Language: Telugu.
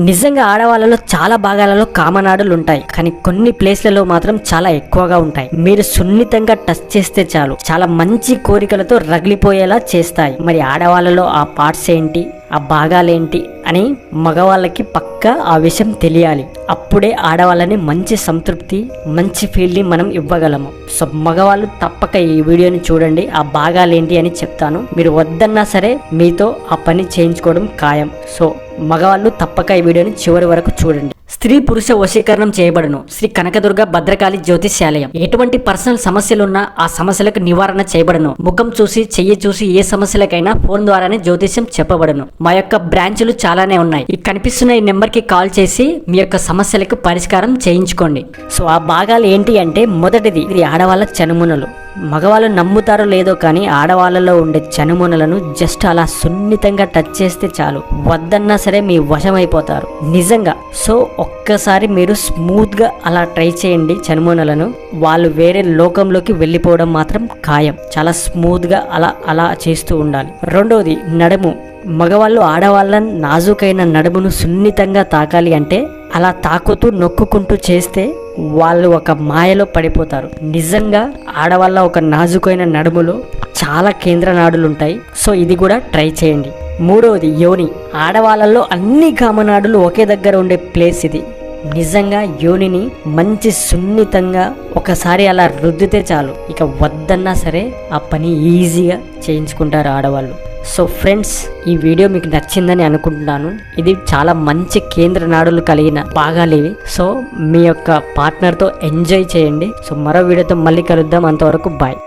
నిజంగా ఆడవాళ్ళలో చాలా భాగాలలో కామనాడులు ఉంటాయి, కానీ కొన్ని ప్లేస్లలో మాత్రం చాలా ఎక్కువగా ఉంటాయి. మీరు సున్నితంగా టచ్ చేస్తే చాలు చాలా మంచి కోరికలతో రగిలిపోయేలా చేస్తాయి. మరి ఆడవాళ్ళలో ఆ పార్ట్స్ ఏంటి, ఆ భాగాలేంటి అని మగవాళ్ళకి పక్కా ఆ విషయం తెలియాలి. అప్పుడే ఆడవాళ్ళని మంచి సంతృప్తి, మంచి ఫీల్ని మనం ఇవ్వగలము. సో మగవాళ్ళు తప్పక ఈ వీడియోని చూడండి, ఆ భాగాలేంటి అని చెప్తాను. మీరు వద్దన్నా సరే మీతో ఆ పని చేయించుకోవడం ఖాయం. సో మగవాళ్ళు తప్పక ఈ వీడియోని చివరి వరకు చూడండి. స్త్రీ పురుష వశీకరణం చేయబడును. శ్రీ కనకదుర్గ భద్రకాళి జ్యోతిష్యాలయం. ఎటువంటి పర్సనల్ సమస్యలున్నా ఆ సమస్యలకు నివారణ చేయబడును. ముఖం చూసి, చెయ్యి చూసి ఏ సమస్యలకైనా ఫోన్ ద్వారానే జ్యోతిష్యం చెప్పబడును. మా యొక్క బ్రాంచులు చాలానే ఉన్నాయి. ఈ కనిపిస్తున్న ఈ నెంబర్ కి కాల్ చేసి మీ యొక్క సమస్యలకు పరిష్కారం చేయించుకోండి. సో ఆ భాగాలు ఏంటి అంటే, మొదటిది ఇది ఆడవాళ్ళ చనుమునలు. మగవాళ్ళు నమ్ముతారో లేదో కానీ ఆడవాళ్ళలో ఉండే చనుమొనలను జస్ట్ అలా సున్నితంగా టచ్ చేస్తే చాలు, వద్దన్నా సరే మీ వశమైపోతారు నిజంగా. సో ఒక్కసారి మీరు స్మూత్ గా అలా ట్రై చేయండి చనుమొనలను, వాళ్ళు వేరే లోకంలోకి వెళ్ళిపోవడం మాత్రం ఖాయం. చాలా స్మూత్ గా అలా చేస్తూ ఉండాలి. రెండోది నడుము. మగవాళ్ళు ఆడవాళ్ళ నాజుకైన నడుమును సున్నితంగా తాకాలి అంటే అలా తాకుతూ నొక్కుకుంటూ చేస్తే వాళ్ళు ఒక మాయలో పడిపోతారు. నిజంగా ఆడవాళ్ళ ఒక నాజుకైన నడుములో చాలా కేంద్ర నాడులు ఉంటాయి. సో ఇది కూడా ట్రై చేయండి. మూడవది యోని. ఆడవాళ్ళలో అన్ని కామనాడులు ఒకే దగ్గర ఉండే ప్లేస్ ఇది. నిజంగా యోనిని మంచి సున్నితంగా ఒకసారి అలా రుద్దితే చాలు, ఇక వద్దన్నా సరే ఆ పని ఈజీగా చేయించుకుంటారు ఆడవాళ్ళు. సో ఫ్రెండ్స్, ఈ వీడియో మీకు నచ్చిందని అనుకుంటున్నాను. ఇది చాలా మంచి కేంద్ర నాడులు కలిగిన భాగాలు ఇవి. సో మీ యొక్క పార్ట్నర్తో ఎంజాయ్ చేయండి. సో మరో వీడియోతో మళ్ళీ కలుద్దాం. అంతవరకు బాయ్.